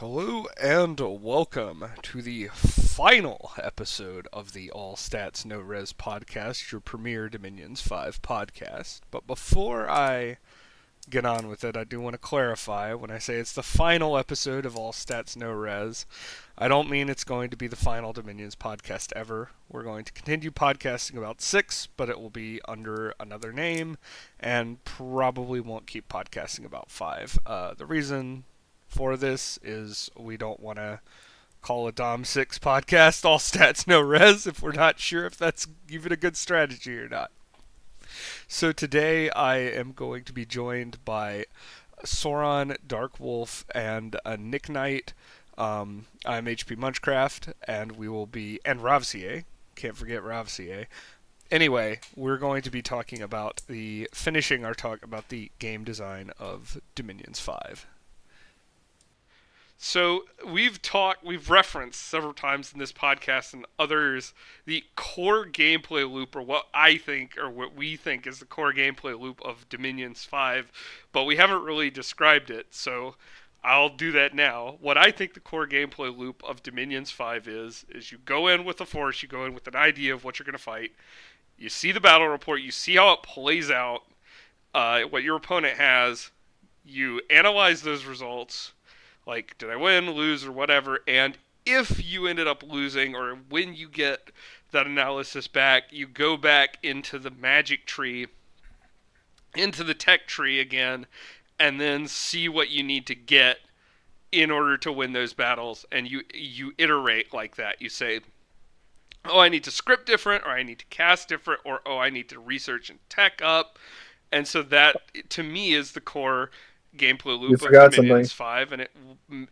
Hello and welcome to the final episode of the All Stats No Res podcast, your premier Dominions 5 podcast. But before I get on with it, I do want to clarify when I say it's the final episode of All Stats No Res, I don't mean it's going to be the final Dominions podcast ever. We're going to continue podcasting about 6, but it will be under another name and probably won't keep podcasting about 5. The reason for this is we don't want to call a Dom 6 podcast All Stats No Res if we're not sure if that's even a good strategy or not. So today I am going to be joined by Soron, Darkwolf, and Nicknight. I'm HP Munchcraft, and we will be, and Rovsea. Can't forget Rovsea. Anyway, we're going to be talking about finishing our talk about the game design of Dominions 5. So we've referenced several times in this podcast and others the core gameplay loop, or what we think is the core gameplay loop of Dominions 5, but we haven't really described it, so I'll do that now. What I think the core gameplay loop of Dominions 5 is you go in with a force, you go in with an idea of what you're going to fight, you see the battle report, you see how it plays out, what your opponent has, you analyze those results, like, did I win, lose, or whatever, and if you ended up losing, or when you get that analysis back, you go back into the magic tree, into the tech tree again, and then see what you need to get in order to win those battles, and you iterate like that. You say, oh, I need to script different, or I need to cast different, or oh, I need to research and tech up, and so that, to me, is the core gameplay You loop of forgot something. Dominions 5, and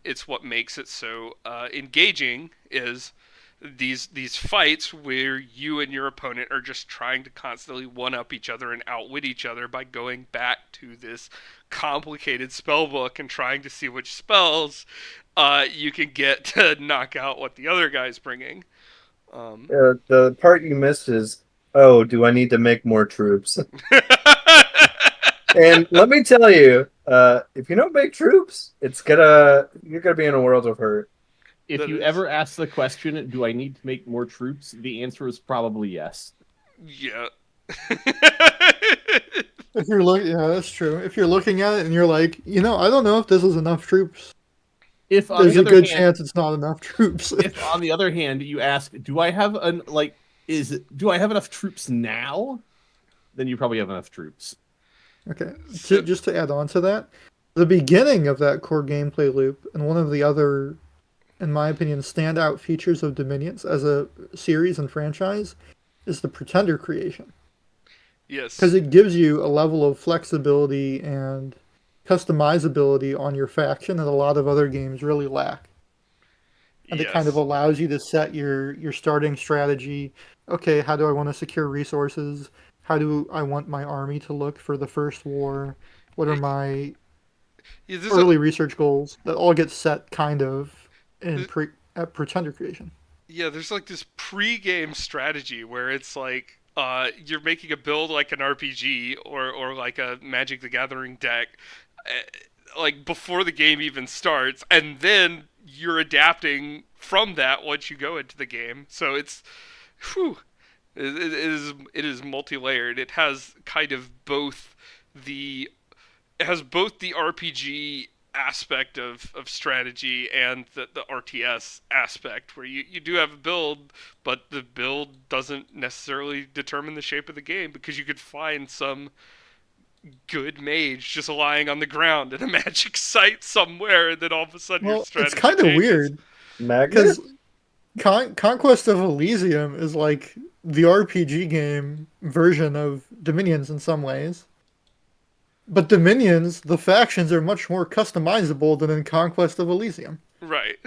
it's what makes it so engaging, is these fights where you and your opponent are just trying to constantly one-up each other and outwit each other by going back to this complicated spell book and trying to see which spells you can get to knock out what the other guy's bringing. The part you missed is, oh, do I need to make more troops? And let me tell you, if you don't make troops, you're gonna be in a world of hurt. If That you is, ever ask the question, do I need to make more troops? The answer is probably yes. yeah. If you're looking, yeah, that's true. If you're looking at it and you're like, I don't know if this is enough troops. If on There's the a other good hand, chance it's not enough troops. if on the other hand you ask, do I have do I have enough troops now? Then you probably have enough troops. Okay, So, just to add on to that, the beginning of that core gameplay loop and one of the other, in my opinion, standout features of Dominions as a series and franchise is the pretender creation. yes. Because it gives you a level of flexibility and customizability on your faction that a lot of other games really lack. And it kind of Yes. allows you to set your starting strategy. Okay, how do I want to secure resources? How do I want my army to look for the first war? What are my Yeah, early research goals? That all gets set kind of in at pretender creation. there's like this pre-game strategy where it's like you're making a build like an RPG or like a Magic the Gathering deck, like before the game even starts, and then you're adapting from that once you go into the game. So it's, whew, it is multi-layered. It has kind of both the RPG aspect of strategy and the RTS aspect, where you do have a build, but the build doesn't necessarily determine the shape of the game, because you could find some good mage just lying on the ground in a magic site somewhere, and then all of a sudden your Well, it's strategy kind of changes. weird Magnet? because Conquest of Elysium is like the RPG game version of Dominions in some ways. But Dominions, the factions are much more customizable than in Conquest of Elysium, Right.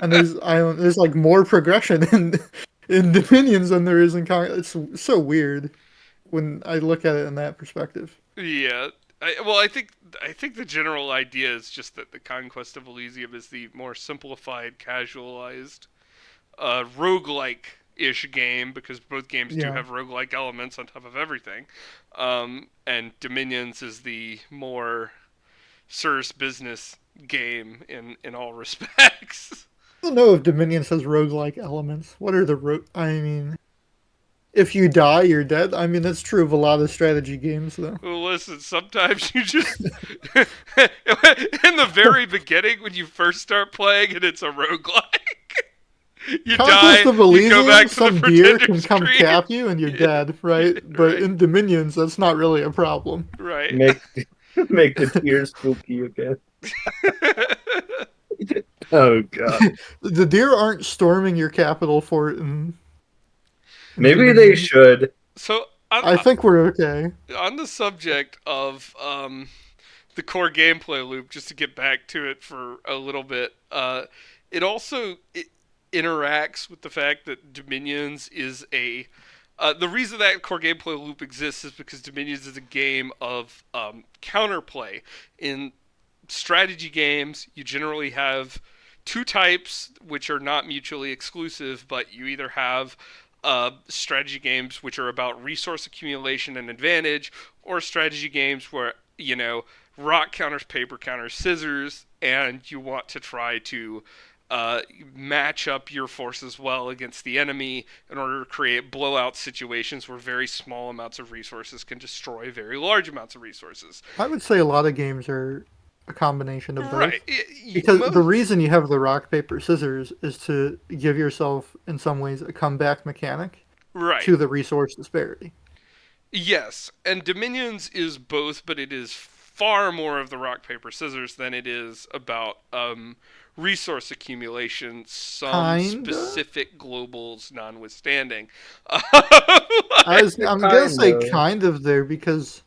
and there's like more progression in Dominions than there is in It's so weird when I look at it in that perspective. Yeah. I think the general idea is just that the Conquest of Elysium is the more simplified, casualized, roguelike ish game, because both games do Yeah, have roguelike elements on top of everything. And Dominions is the more serious business game in all respects. I don't know if Dominions has roguelike elements. What are the I mean, if you die, you're dead. I mean, that's true of a lot of strategy games, though. Well, listen, sometimes you just in the very beginning when you first start playing and it's a roguelike. You die, Conquest of you go back Elysium, to some the deer pretender can come screen. cap you and you're dead, right? But Right. in Dominions, that's not really a problem. Right. Make the tears spooky again. Oh god. The deer aren't storming your capital fort in Maybe they Dominions. should. So I think we're okay. on the subject of the core gameplay loop, just to get back to it for a little bit, it also interacts with the fact that Dominions is a the reason that core gameplay loop exists is because Dominions is a game of counterplay. In strategy games, you generally have two types which are not mutually exclusive, but you either have strategy games which are about resource accumulation and advantage, or strategy games where, rock counters paper counters scissors, and you want to try to match up your forces well against the enemy in order to create blowout situations where very small amounts of resources can destroy very large amounts of resources. I would say a lot of games are a combination of both. Right. Because the reason you have the rock, paper, scissors is to give yourself, in some ways, a comeback mechanic Right. to the resource disparity. Yes, and Dominions is both, but it is far more of the rock, paper, scissors than it is about resource accumulation, some Kinda? specific globals notwithstanding. I'm going to say Kinda. kind of there because,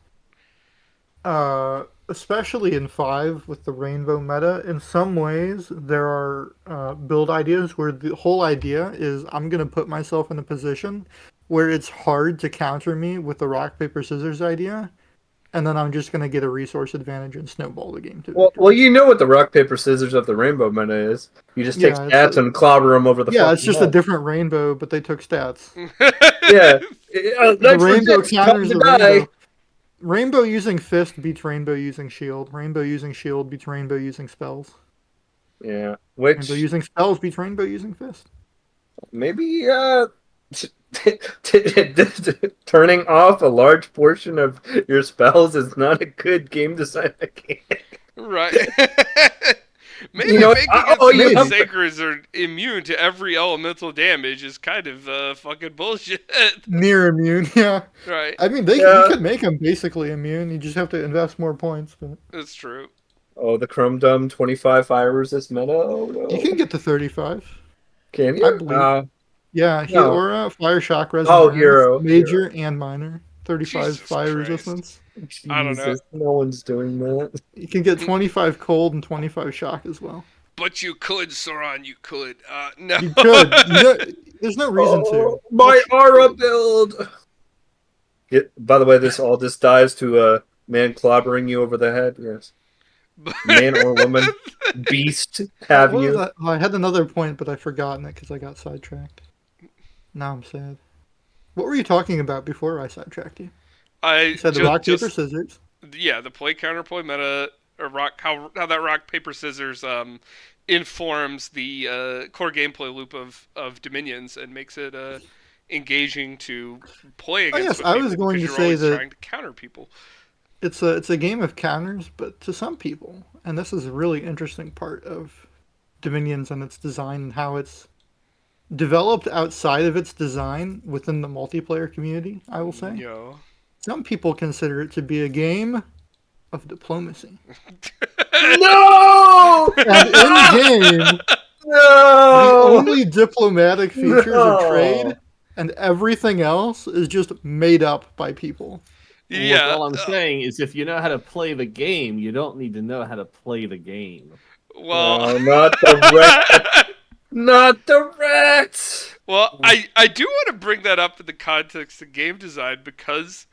especially in 5 with the rainbow meta, in some ways there are build ideas where the whole idea is I'm going to put myself in a position where it's hard to counter me with the rock, paper, scissors idea, and then I'm just going to get a resource advantage and snowball the game to victory. Well, you know what the rock paper scissors of the rainbow meta is. You just take Yeah, it's stats and clobber them over the. Yeah, it's fucking just a head. different rainbow, but they took stats. Yeah, The rainbow counters counters the rainbow. Rainbow using fist beats rainbow using shield. Rainbow using shield beats rainbow using spells. Yeah, which Rainbow using spells beats rainbow using fist. maybe turning off a large portion of your spells is not a good game design mechanic. Right. Maybe You know, making you have- Sacres are immune to every elemental damage is kind of fucking bullshit. Near immune, yeah. Right. I mean, Yeah. you could make them basically immune. You just have to invest more points. But That's true. Oh, the Chrome Dumb 25 fire resist meta. Oh, no. you can get to 35. Can you? I believe. Yeah, No. Aura, Fire Shock Resistance, Oh, hero. Major and Minor. 35 Jesus fire Christ. resistance. I don't know. Jesus, no one's doing that. You can get 25 cold and 25 shock as well. But you could, Soron, you could. No. You could. There's no reason to. My aura build. By the way, this all just dies to a man clobbering you over the head. Yes, man or woman, beast. Have What was you? that? Oh, I had another point, but I've forgotten it because I got sidetracked. Now I'm sad. What were you talking about before I sidetracked you? You said the rock, paper, scissors. Yeah, the play counterplay meta, or how that rock paper scissors informs the core gameplay loop of Dominions and makes it engaging to play against. yes, I was going to say that trying to counter people. it's a game of counters, but to some people, and this is a really interesting part of Dominions and its design and how it's developed outside of its design within the multiplayer community, I will say. Yo. Some people consider it to be a game of diplomacy. No! And in-game, the No! only diplomatic features are No. trade, and everything else is just made up by people. Yeah. All I'm saying is if you know how to play the game, you don't need to know how to play the game. Well, No, not direct. Not direct. well, I do want to bring that up in the context of game design because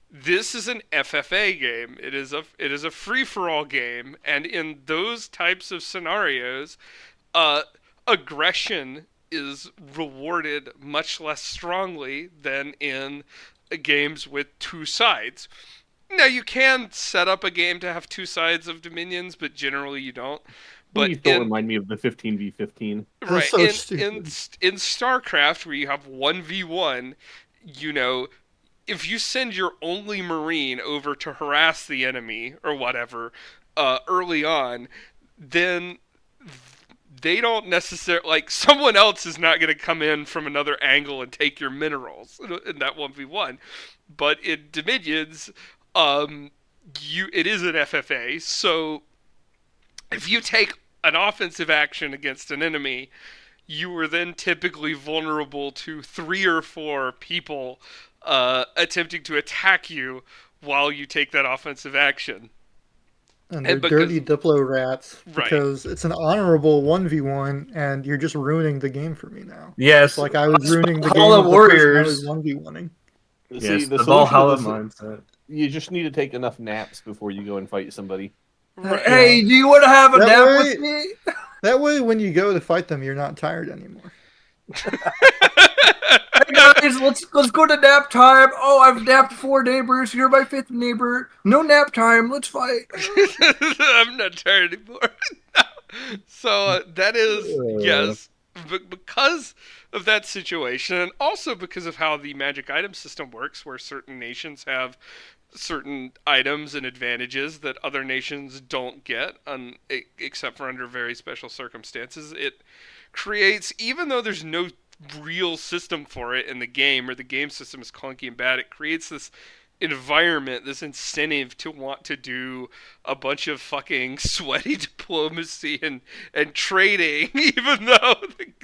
this is an FFA game. It is a free for all game, and in those types of scenarios, aggression is rewarded much less strongly than in games with two sides. Now, you can set up a game to have two sides of Dominions, but generally you don't. But Please don't remind me of the 15v15. right, so in stupid. StarCraft, where you have 1v1, you know, if you send your only Marine over to harass the enemy or whatever early on, then they don't necessarily, like, someone else is not going to come in from another angle and take your minerals in that 1v1. But in Dominions, it is an FFA, so if you take an offensive action against an enemy, you are then typically vulnerable to 3 or 4 people attempting to attack you while you take that offensive action. And they're because- dirty Dipplo rats Right. because it's an honorable 1v1 and you're just ruining the game for me now. Yes, It's like I was ruining the game Valhalla with the person I Warriors. was 1v1ing. See, Yes, the the solution Valhalla to this, mindset. you just need to take enough naps before you go and fight somebody. Right. Hey, do you want to have a That nap way- with me? That way, when you go to fight them, you're not tired anymore. Hey guys, let's go to nap time. Oh, I've napped 4 neighbors. You're my 5th neighbor. No nap time. Let's fight. I'm not tired anymore. So that is, yes, because of that situation, and also because of how the magic item system works, where certain nations have certain items and advantages that other nations don't get, except for under very special circumstances, it creates, even though there's no real system for it in the game, or the game system is clunky and bad, it creates this environment, this incentive to want to do a bunch of fucking sweaty diplomacy and trading, even though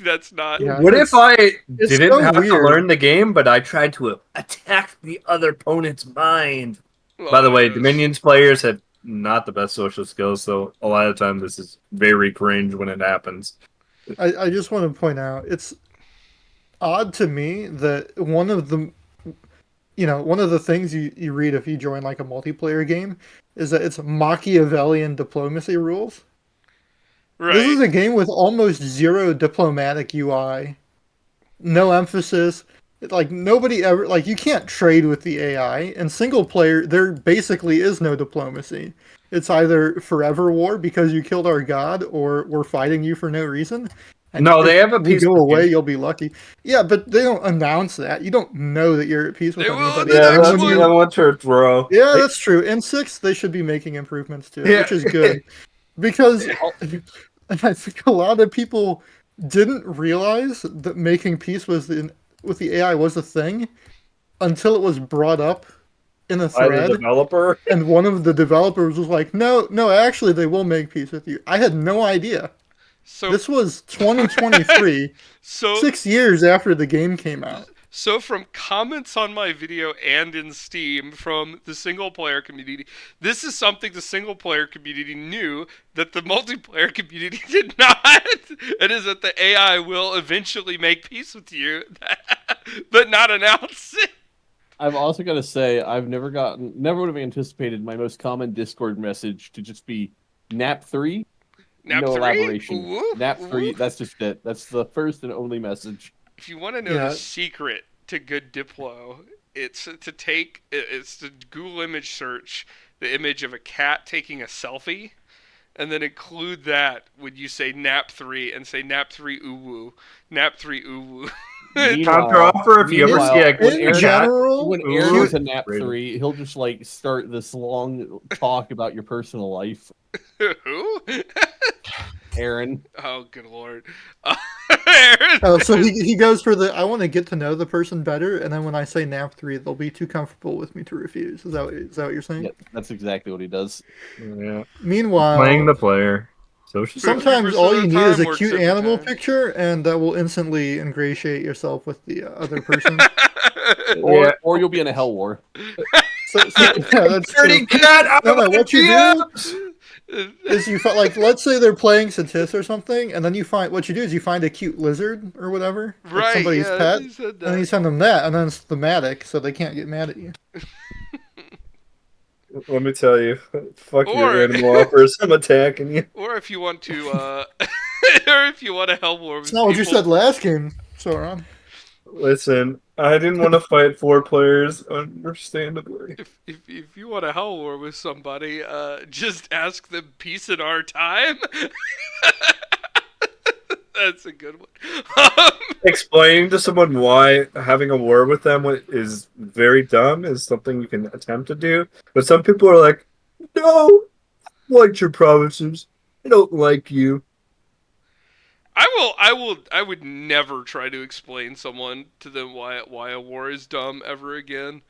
that's not. Yeah, What if I it's didn't so have weird. to learn the game, but I tried to attack the other opponent's mind? By the way, Dominions players have not the best social skills, so a lot of times this is very cringe when it happens. I just want to point out, it's odd to me that one of the things you read if you join like a multiplayer game is that it's Machiavellian diplomacy rules. Right. This is a game with almost zero diplomatic UI, no emphasis. Like nobody ever, like, you can't trade with the AI. In single player, there basically is no diplomacy. It's either forever war because you killed our god, or we're fighting you for no reason. And No, they if have a we peace go with away, you. you'll be lucky. Yeah, but they don't announce that. You don't know that you're at peace with They will anybody. the Yeah, next that's And when one. what I you- want to throw. yeah, that's true. In 6, they should be making improvements to it, Yeah. which is good. Because I think a lot of people didn't realize that making peace with the AI was a thing until it was brought up in a By the thread, developer. and one of the developers was like, no, actually, they will make peace with you. I had no idea. So This was 2023, so 6 years after the game came out. So from comments on my video and in Steam from the single player community, this is something the single player community knew that the multiplayer community did not. It is that the AI will eventually make peace with you, but not announce it. I've also got to say, never would have anticipated my most common Discord message to just be nap 3. Nap no 3? elaboration. Ooh, Nap 3, ooh. that's just it. That's the first and only message. If you want to know Yeah. the secret to good Diplo, it's to Google image search the image of a cat taking a selfie, and then include that when you say nap 3 and say nap 3 uwu, nap 3 uwu. Counter offer if you ever see a Meanwhile, In general, when Ooh. Aaron is a nap Rated. 3, he'll just like start this long talk about your personal life. Who? Aaron. Oh, good lord. Aaron. oh, so he goes for the, I want to get to know the person better, and then when I say nap 3, they'll be too comfortable with me to refuse. Is that what you're saying? Yeah, that's exactly what he does. Yeah. Meanwhile, Playing the player. Social sometimes 50% all of you the need is time a works cute every animal time. picture, and that will instantly ingratiate yourself with the other person. Or, Yeah. or you'll be in a hell war. So yeah, that's Dirty true. cat out No, of no, my what you DMs! Is you find, like, let's say they're playing Satis or something, and then what you do is you find a cute lizard or whatever, like Right, somebody's yeah, pet, he said and then you that. send them that, and then it's thematic, so they can't get mad at you. Let me tell you. Fuck Or- your animal offers. I'm attacking you. Or if you want to, or if you want to hell war with It's not what you people- said last game, Soron. Listen, I didn't want to fight 4 players, understandably. If you want a hell war with somebody, just ask them peace in our time. That's a good one. Explaining to someone why having a war with them is very dumb is something you can attempt to do. But some people are like, no, I like your provinces. I don't like you. I would never try to explain someone to them why a war is dumb ever again.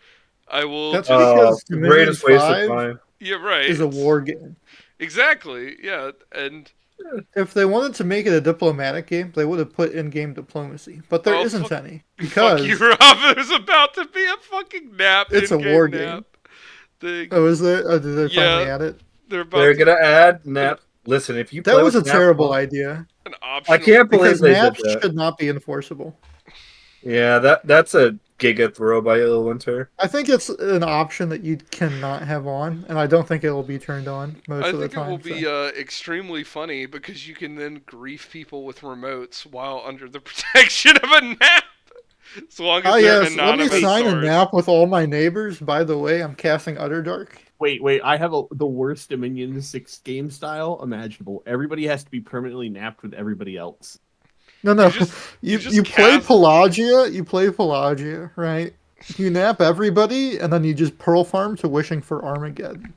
I will That's just because Dominion greatest waste of 5 time. yeah, right. is a war game. Exactly. Yeah, and If they wanted to make it a diplomatic game, they would have put in-game diplomacy. But there Oh, isn't fuck- any. fuck Because you, Rob. There's about to be a fucking nap. It's a in-game war nap thing. oh, is there? Oh, did they Yeah. finally add it? They're about They're to gonna add nap. Listen, if you That play was a with nap terrible on- idea. an optional. I can't believe Because they did naps that. should not be enforceable. Yeah, that's a giga throw by Illwinter. I think it's an option that you cannot have on, and I don't think it will be turned on most I of the think it time. will be extremely funny because you can then grief people with remotes while under the protection of a nap. As long as Oh they're yes, let me anonymous sign a source. nap with all my neighbors. By the way, I'm casting Underdark. Wait, I have the worst Dominion 6 game style imaginable. Everybody has to be permanently napped with everybody else. No. You You just play cast- Pelagia. You play Pelagia, right? You nap everybody, and then you just pearl farm to wishing for Armageddon.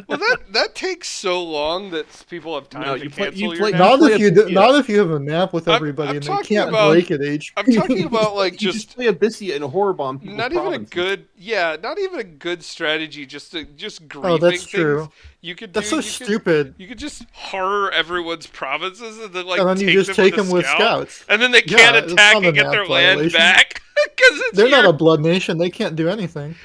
Well, that takes so long that people have time No, to you play- cancel you your play- nap. Not play if a you Bissia. not if you have a nap with I'm everybody and they talking can't about- break at HP. I'm talking about like You just play Abyssia and horror bomb people's not even a provinces. good not even a good strategy. Just griefing Oh, that's things. true. You could That's do, so you could- stupid. You could just horror everyone's provinces and then like And then you just take take them with scout, scouts. and then they Yeah, can't it's attack not a and get nap their land violation. back because it's They're not your- a blood nation. They can't do anything.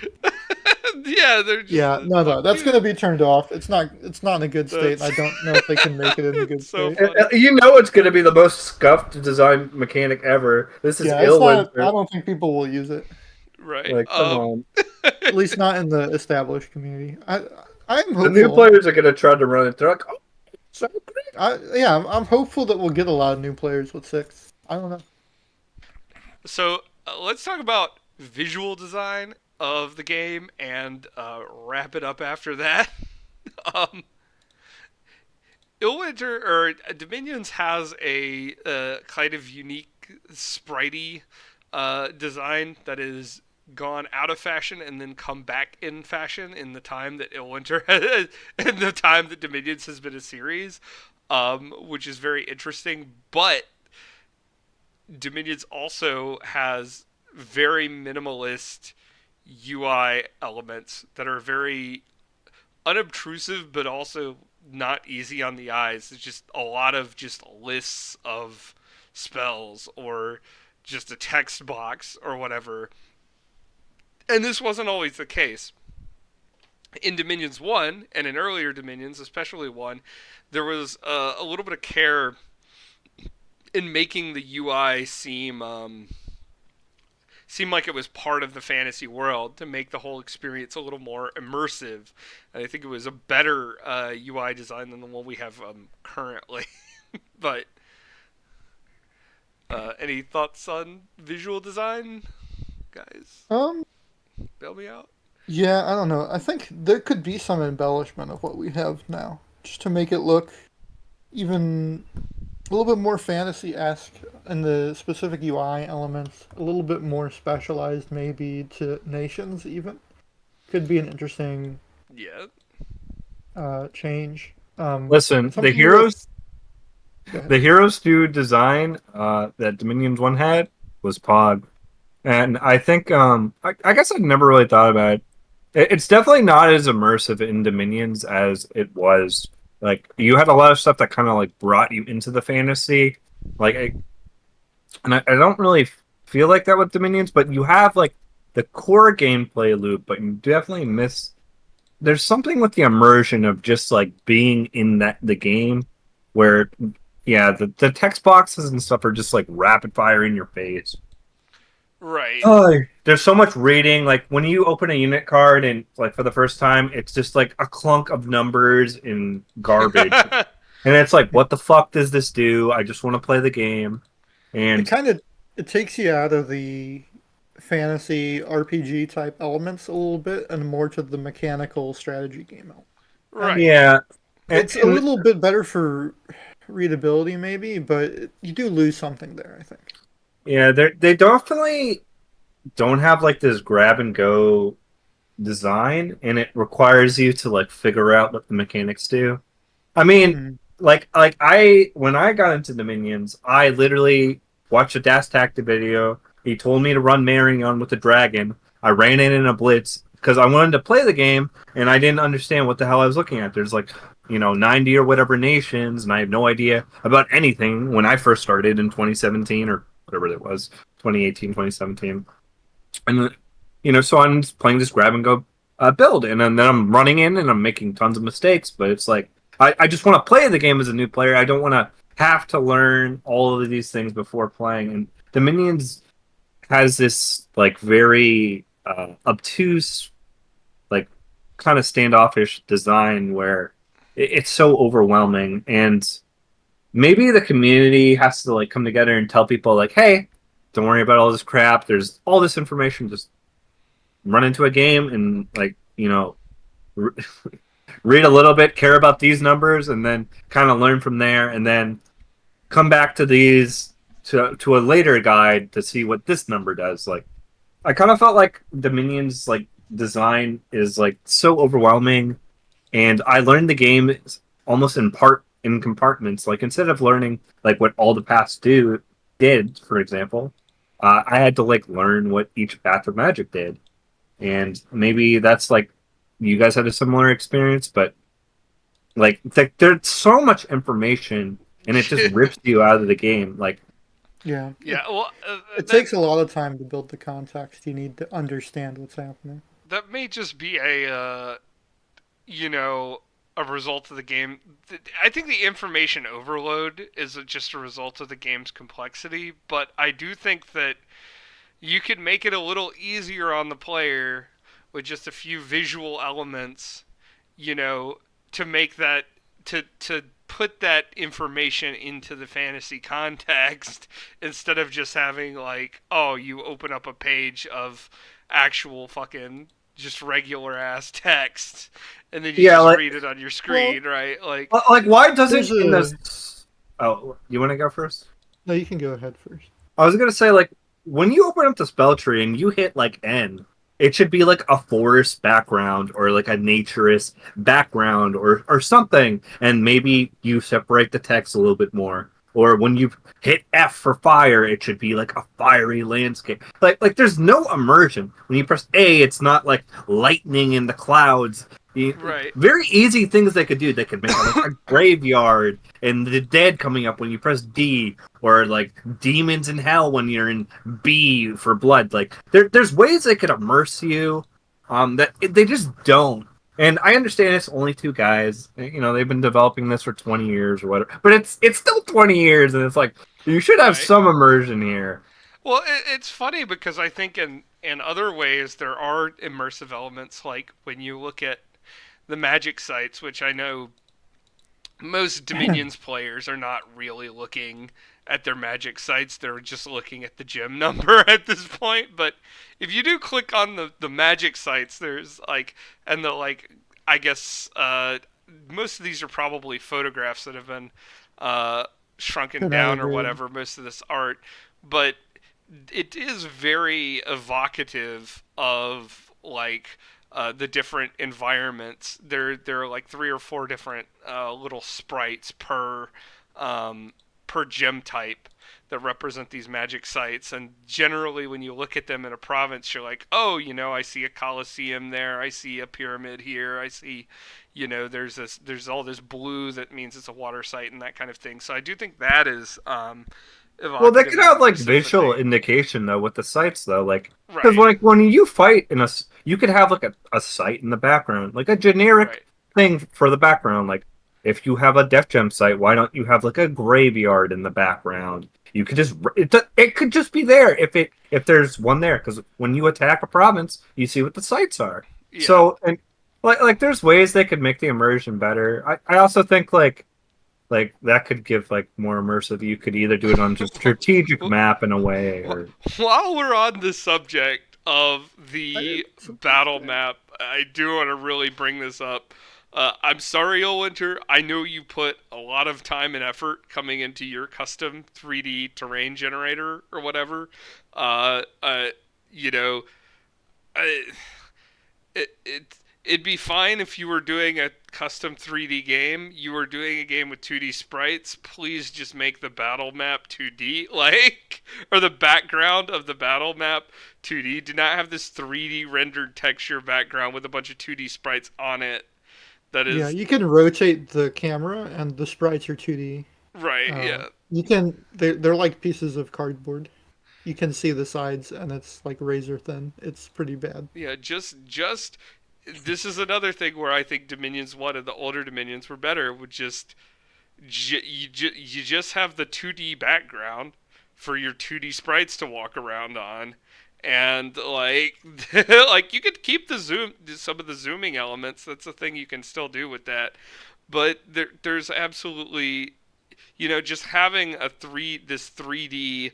yeah, they're just Yeah, no. That's gonna be turned off. It's not in a good state. That's- I don't know if they can make it in a good It's so state. funny. You know it's gonna be the most scuffed design mechanic ever. This is Yeah, it's not. Illwinter. I don't think people will use it. Right. Like, come on. At least not in the established community. I'm hopeful. The new players are gonna try to run it. They're like, oh, so great. I'm hopeful that we'll get a lot of new players with 6. I don't know. So let's talk about visual design of the game and wrap it up after that. Illwinter or Dominions has a kind of unique, spritey design that is gone out of fashion and then come back in fashion in the time that Illwinter has, in the time that Dominions has been a series, which is very interesting. But Dominions also has very minimalist UI elements that are very unobtrusive but also not easy on the eyes. It's just a lot of just lists of spells or just a text box or whatever. And this wasn't always the case. In Dominions 1 and in earlier Dominions, especially 1, there was a little bit of care in making the UI seem like it was part of the fantasy world to make the whole experience a little more immersive. And I think it was a better UI design than the one we have currently. But any thoughts on visual design, guys? Bail me out. Yeah, I don't know. I think there could be some embellishment of what we have now, just to make it look even a little bit more fantasy-esque in the specific UI elements, a little bit more specialized maybe to nations even. Could be an interesting Yeah. change. Listen, the something heroes, Go ahead. the heroes do design that Dominions 1 had was Pog, and I think I guess I'd never really thought about it. It's definitely not as immersive in Dominions as it was. Like, you had a lot of stuff that kind of like brought you into the fantasy, I don't really feel like that with Dominions, but you have like the core gameplay loop, but you definitely miss. There's something with the immersion of just like being in the game, where the text boxes and stuff are just like rapid fire in your face. Right. There's so much reading. Like when you open a unit card and like for the first time, it's just like a clunk of numbers in garbage. And it's like, what the fuck does this do? I just want to play the game. And It it takes you out of the fantasy RPG type elements a little bit and more to the mechanical strategy game element. Right. Yeah, It's a little bit better for readability, maybe, but you do lose something there, I think. yeah, they definitely don't have like this grab and go design, and it requires you to like figure out what the mechanics do. I mean, Hmm. like I when I got into Dominions, I literally watched a Das Tactic video. He told me to run Marion with the dragon. I ran in a blitz because I wanted to play the game, and I didn't understand what the hell I was looking at. There's like 90 or whatever nations, and I had no idea about anything when I first started in 2017 or whatever it was, 2018, 2017. And so I'm just playing this grab and go build, and then I'm running in and I'm making tons of mistakes. But it's like I just want to play the game as a new player. I don't want to have to learn all of these things before playing. And Dominions has this like very obtuse, like kind of standoffish design where it's so overwhelming. And maybe the community has to like come together and tell people like, hey, don't worry about all this crap. There's all this information. Just run into a game and like re- read a little bit, care about these numbers, and then kind of learn from there, and then come back to these to a later guide to see what this number does. Like I kind of felt like Dominion's like design is like so overwhelming, and I learned the game almost in compartments. Like instead of learning like what all the paths did, for example, I had to like learn what each path of magic did. And maybe that's like you guys had a similar experience, but like there's so much information and it just rips you out of the game. Like Yeah. Yeah, well, It takes a lot of time to build the context. You need to understand what's happening. that may just be a result of the game. I think the information overload is just a result of the game's complexity, but I do think that you could make it a little easier on the player with just a few visual elements, to make that to put that information into the fantasy context instead of just having like, oh, you open up a page of actual fucking just regular ass text and then you yeah, just like read it on your screen, right? Like why doesn't There's in a this? Oh, you want to go first? No, you can go ahead first. I was gonna say like when you open up the spell tree and you hit like N, it should be like a forest background or like a naturist background or something, and maybe you separate the text a little bit more. Or when you hit F for fire, it should be like a fiery landscape. Like there's no immersion. When you press A, it's not like lightning in the clouds. right. Very easy things they could do. They could make like a graveyard and the dead coming up when you press D, or like demons in hell when you're in B for blood. Like there's ways they could immerse you, that they just don't. And I understand it's only two guys. They've been developing this for 20 years or whatever, but it's still 20 years, and it's like you should have Right. some immersion here. Well, it's funny because I think in other ways there are immersive elements, like when you look at the magic sites, which I know most Dominions players are not really looking at their magic sites. They're just looking at the gem number at this point. But if you do click on the magic sites, there's like, and the like, I guess most of these are probably photographs that have been shrunken down or whatever, most of this art. But it is very evocative of like the different environments. There are like 3 or 4 different little sprites per gem type that represent these magic sites, and generally when you look at them in a province, you're like, oh, I see a coliseum there, I see a pyramid here, I see, there's all this blue that means it's a water site and that kind of thing. So I do think that is Well, they evocative could have like and visual specific. indication though with the sites though, like because Right, like when you fight you could have like a site in the background, like a generic right, thing for the background. Like if you have a Def Gem site, why don't you have like a graveyard in the background? You could just it could just be there if there's one there, because when you attack a province, you see what the sites are. yeah, So and like there's ways they could make the immersion better. I also think like like that could give like more immersive. You could either do it on just strategic map in a way, or While we're on the subject of the battle map, I do want to really bring this up. I'm sorry, Winter. I know you put a lot of time and effort coming into your custom 3D terrain generator or whatever. Uh, uh, you know, I, it'd be fine if you were doing a custom 3D game. You were doing a game with 2D sprites. Please just make the battle map 2D, like, or the background of the battle map 2D. Do not have this 3D rendered texture background with a bunch of 2D sprites on it. That is, Yeah, you can rotate the camera, and the sprites are 2D. right. Yeah. You can. They're like pieces of cardboard. You can see the sides, and it's like razor thin. It's pretty bad. Yeah, just this is another thing where I think Dominions 1 and the older Dominions were better. Would just you just have the 2D background for your 2D sprites to walk around on, and like like you could keep some of the zooming elements. That's a thing you can still do with that, but there's absolutely, just having this 3D,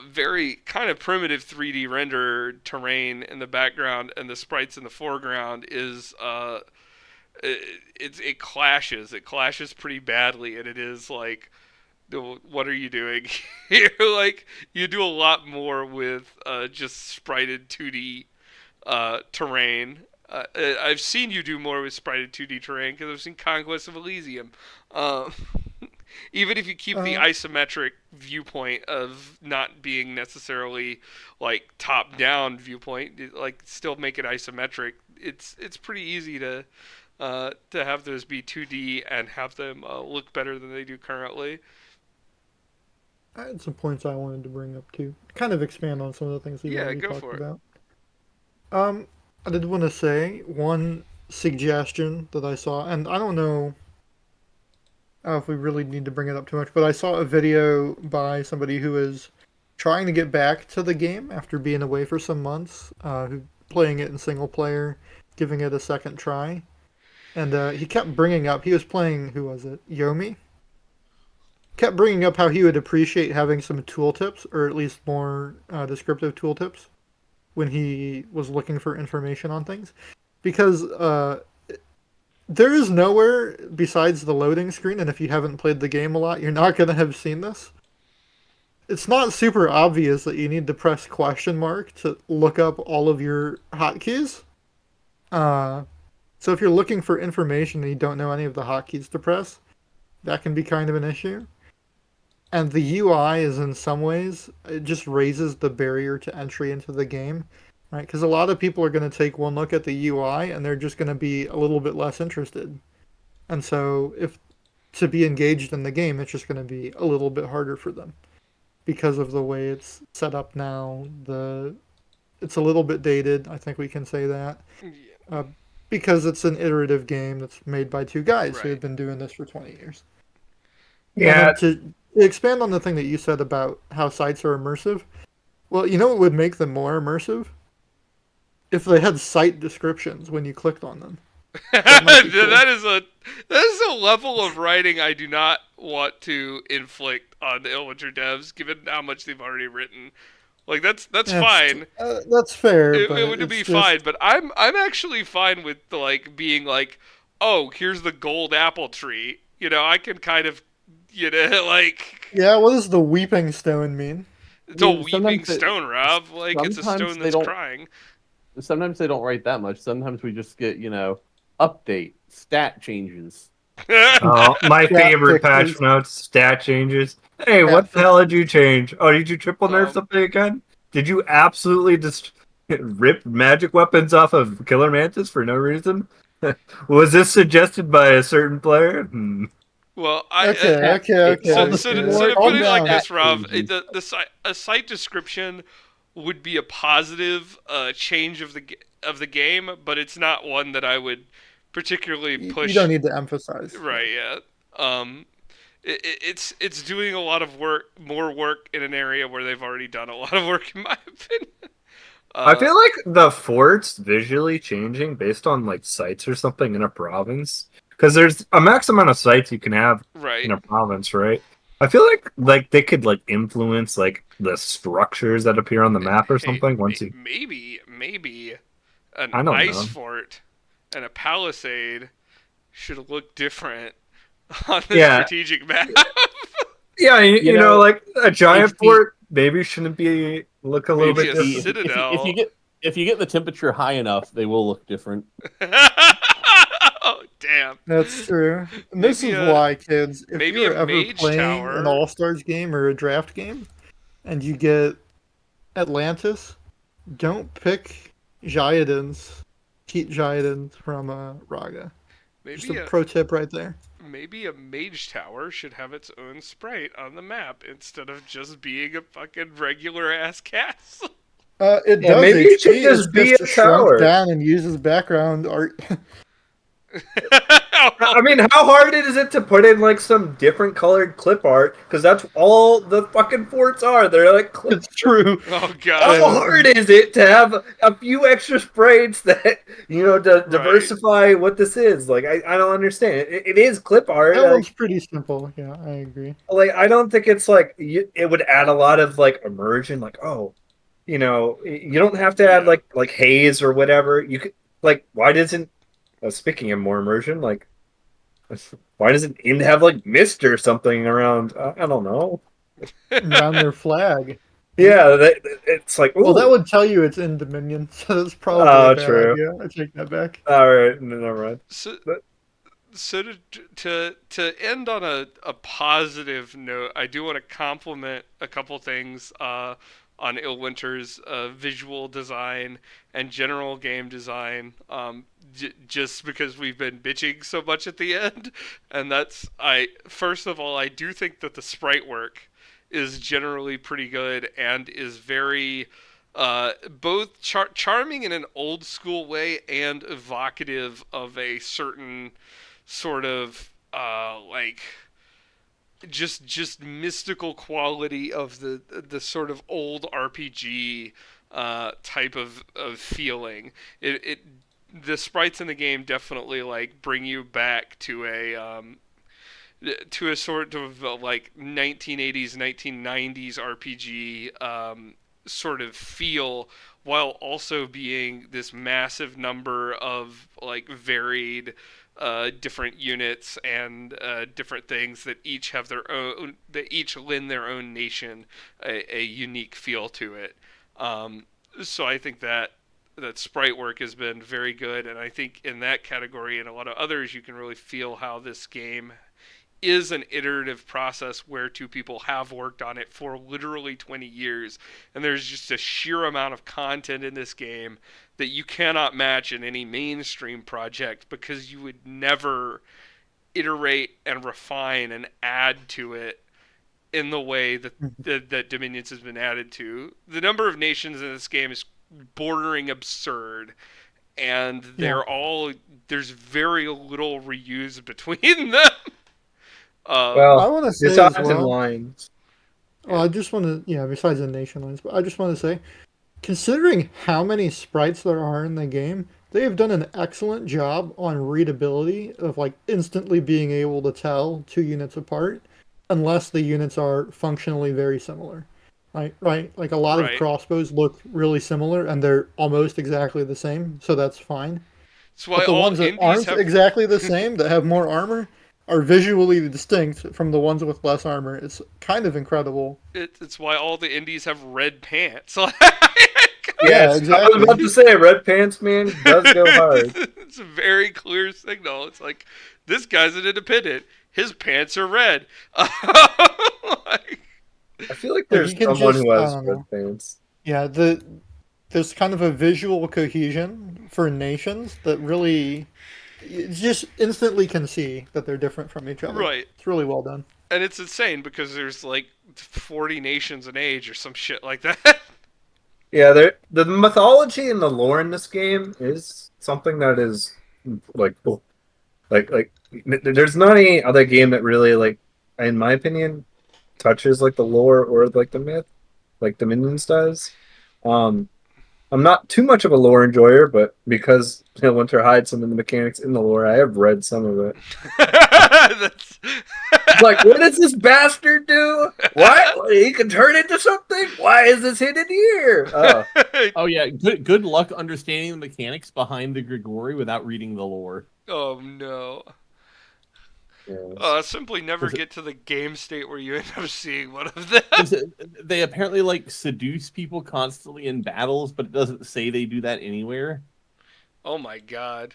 very kind of primitive 3D rendered terrain in the background and the sprites in the foreground is it clashes. It clashes pretty badly, and it is like, what are you doing here? Like, you do a lot more with just sprited 2D terrain. I've seen you do more with sprited 2D terrain because I've seen Conquest of Elysium. Um, Even if you keep the isometric viewpoint of not being necessarily like top-down viewpoint, like still make it isometric. It's pretty easy to have those be 2D and have them look better than they do currently. I had some points I wanted to bring up too. Kind of expand on some of the things we already go talked for it. about. I did want to say one suggestion that I saw, and I don't know if we really need to bring it up too much, but I saw a video by somebody who is trying to get back to the game after being away for some months, who playing it in single player, giving it a second try, and he kept bringing up, he was playing, who was it, Yomi? Kept bringing up how he would appreciate having some tooltips, or at least more descriptive tooltips, when he was looking for information on things, because there is nowhere besides the loading screen, and if you haven't played the game a lot, you're not going to have seen this. It's not super obvious that you need to press question mark to look up all of your hotkeys. So if you're looking for information and you don't know any of the hotkeys to press, that can be kind of an issue. And the UI is in some ways, it just raises the barrier to entry into the game. Right, because a lot of people are going to take one look at the UI and they're just going to be a little bit less interested. And so if to be engaged in the game, it's just going to be a little bit harder for them because of the way it's set up now. It's a little bit dated, I think we can say that. Because it's an iterative game that's made by two guys who have been doing this for 20 years. yeah. To expand on the thing that you said about how sites are immersive, well, you know what would make them more immersive? If they had site descriptions when you clicked on them. That is a level of writing I do not want to inflict on the Illwinter devs, given how much they've already written. Like that's fine. That's fair. It would be fine, but I'm actually fine with like being like, oh, here's the gold apple tree. I can kind of, like. Yeah, what does the weeping stone mean? It's a weeping stone, Rob. Like, it's a stone that's crying. Sometimes they don't write that much. Sometimes we just get, update, stat changes. Oh, my favorite patch notes, stat changes. Hey, what the hell did you change? Oh, did you triple nerf something again? Did you absolutely just rip magic weapons off of Killer Mantis for no reason? Was this suggested by a certain player? Well, okay. So to put it like this, Rob, a site description would be a positive change of the game, but it's not one that I would particularly push. You don't need to emphasize. Right? Yeah. It's doing a lot of more work in an area where they've already done a lot of work, in my opinion. I feel like the forts visually changing based on like sites or something in a province because there's a max amount of sites you can have Right. in a province, right? I feel like they could like influence like the structures that appear on the map or Hey, something once you. maybe an I don't ice know. fort and a palisade should look different on the Yeah, strategic map. yeah, You know, like a giant HP fort maybe shouldn't be look a little Maybe bit a different. citadel. if you get the temperature high enough, they will look different. Oh damn! That's true. And this Maybe is a why, kids, if maybe a you're ever mage playing an tower. All-Stars game or a draft game and you get Atlantis, don't pick Giadins, Heat Giadins from Raga. Just a Maybe a pro tip right there. maybe a mage tower should have its own sprite on the map instead of just being a fucking regular ass castle. It Yeah, does maybe it HP. should It's just be a just shrunk tower. down and uses background art. I mean, how hard is it to put in like some different colored clip art? Because that's all the fucking forts are. They're like clip. It's true. Oh How god. hard is it to have a few extra sprites that diversify what this is? Like, I don't understand. It is clip art. That one's pretty simple. Yeah, I agree. Like, I don't think it's like it would add a lot of like immersion. Like, oh, you don't have to add like haze or whatever. You could like, why doesn't speaking of more immersion, like, why doesn't Ind have like mist or something around? I don't know. Around their flag. Yeah, it's like, ooh. Well, that would tell you it's in Dominion, so that's probably a bad true. idea. I take that back. All right, never mind. So to end on a positive note, I do want to compliment a couple things on Illwinter's visual design and general game design. Just because we've been bitching so much at the end, and first of all, I do think that the sprite work is generally pretty good and is very both charming in an old school way and evocative of a certain sort of like just mystical quality of the sort of old RPG type of feeling. It the sprites in the game definitely like bring you back to a sort of like 1980s 1990s RPG sort of feel, while also being this massive number of like varied different units and different things that each have their own, that each lend their own nation a unique feel to it. So I think that sprite work has been very good, and I think in that category and a lot of others, you can really feel how this game is an iterative process where two people have worked on it for literally 20 years, and there's just a sheer amount of content in this game that you cannot match in any mainstream project, because you would never iterate and refine and add to it in the way that Dominions has been added to. The number of nations in this game is bordering absurd, and there's very little reuse between them. I want to say as besides in well. lines. Well, I just want to, besides the nation lines, but I just want to say, considering how many sprites there are in the game, they have done an excellent job on readability of like instantly being able to tell two units apart, unless the units are functionally very similar. Right, like a lot of Right. crossbows look really similar and they're almost exactly the same, so that's fine. That's why But the all ones that indies aren't have exactly the same, that have more armor, are visually distinct from the ones with less armor. It's kind of incredible. it's why all the indies have red pants. Yes, I was about to say, Red Pants Man does go hard. It's a very clear signal. It's like, this guy's an independent. His pants are red. Like, I feel like there's someone who has red pants. Yeah, there's kind of a visual cohesion for nations that really you just instantly can see that they're different from each other. right. It's really well done. And it's insane because there's like 40 nations in age or some shit like that. Yeah, the mythology and the lore in this game is something that is like cool. Like there's not any other game that really, like, in my opinion, touches like the lore or like the myth like Dominions does. I'm not too much of a lore enjoyer, but because Winter hides some of the mechanics in the lore, I have read some of it. That's... It's like, what does this bastard do? Why he can turn into something? Why is this hidden here? Oh, Oh yeah, good luck understanding the mechanics behind the Grigori without reading the lore. Oh no. yes. Simply never get to the game state where you end up seeing one of them. They apparently like seduce people constantly in battles, but it doesn't say they do that anywhere. Oh my god.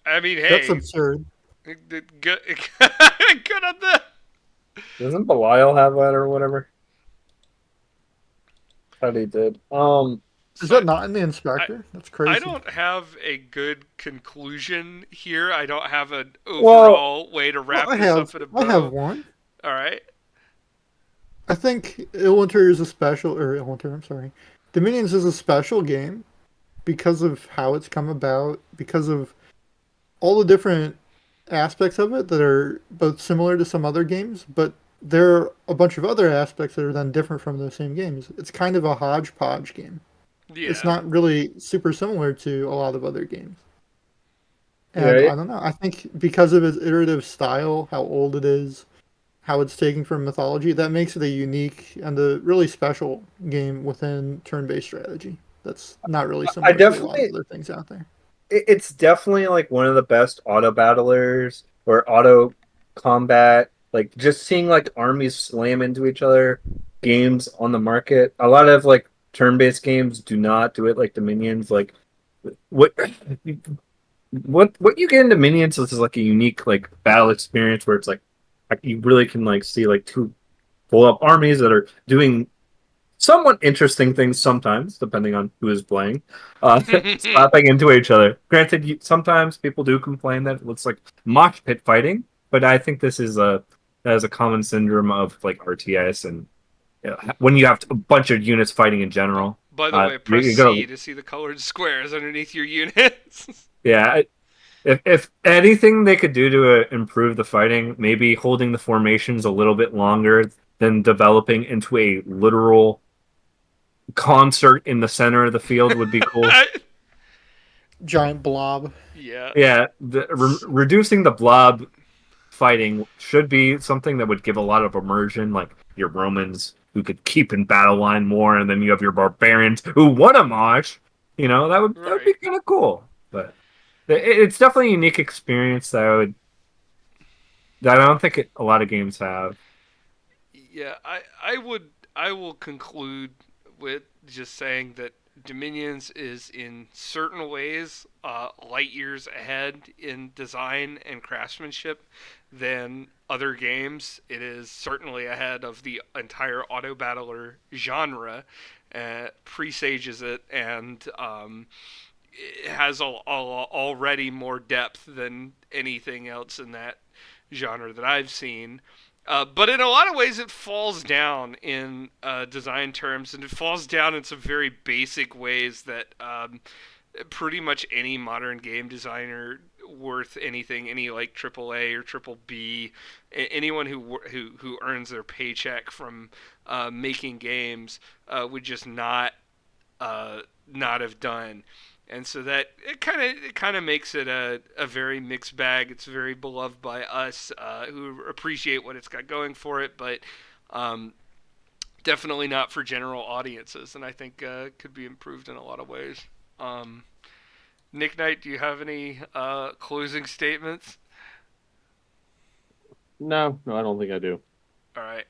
I mean, That's hey, absurd. good, good on them. Doesn't Belial have that or whatever? Thought he did. Is So that not in the inspector? That's I crazy. don't have a good conclusion here. I don't have an Well, overall way to Well, wrap this up in a I have bow. one. All right. I think Illwinter is a special, or Illwinter, I'm sorry. Dominions is a special game because of how it's come about, because of all the different aspects of it that are both similar to some other games, but there are a bunch of other aspects that are then different from those same games. It's kind of a hodgepodge game. It's Yeah. not really super similar to a lot of other games. And yeah, I don't know. I think because of its iterative style, how old it is, how it's taken from mythology, that makes it a unique and a really special game within turn-based strategy. That's not really I similar to a lot of definitely other things out there. it's definitely like one of the best auto battlers or auto combat. Like just seeing like armies slam into each other games on the market. A lot of like turn-based games do not do it like Dominions. Like what what you get in Dominions is like a unique like battle experience where it's like you really can like see like two full up armies that are doing somewhat interesting things sometimes, depending on who is playing, slapping into each other. Granted, sometimes people do complain that it looks like mosh pit fighting, but I think this is that is a common syndrome of like RTS and when you have a bunch of units fighting in general. By the way, press You gotta, C to see the colored squares underneath your units. yeah. If anything they could do to improve the fighting, maybe holding the formations a little bit longer than developing into a literal concert in the center of the field would be cool. Giant blob. Yeah. Yeah, reducing the blob fighting should be something that would give a lot of immersion, like your Romans who could keep in battle line more, and then you have your barbarians who want to mosh. That would be Right. kind of cool. But it's definitely a unique experience that I don't think a lot of games have. Yeah, I will conclude with just saying that Dominions is in certain ways light years ahead in design and craftsmanship than other games. It is certainly ahead of the entire auto battler genre, presages it, and it has already more depth than anything else in that genre that I've seen. But in a lot of ways, it falls down in design terms, and it falls down in some very basic ways that pretty much any modern game designer worth anything, any like AAA or triple B, anyone who earns their paycheck from making games would just not have done. And so that it kind of makes it a very mixed bag. It's very beloved by us who appreciate what it's got going for it, but definitely not for general audiences. And I think could be improved in a lot of ways. Nicknight, do you have any closing statements? No, I don't think I do. All right.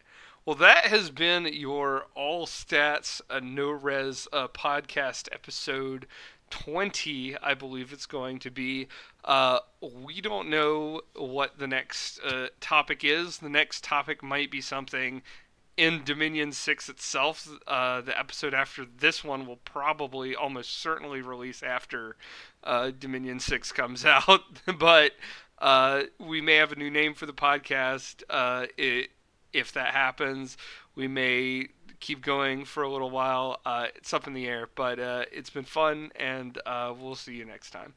Well, that has been your All Stats No Res podcast episode 20, I believe it's going to be. We don't know what the next topic is. The next topic might be something in Dominion 6 itself. The episode after this one will probably almost certainly release after Dominion 6 comes out. But we may have a new name for the podcast. If that happens, we may keep going for a little while. It's up in the air, but it's been fun, and we'll see you next time.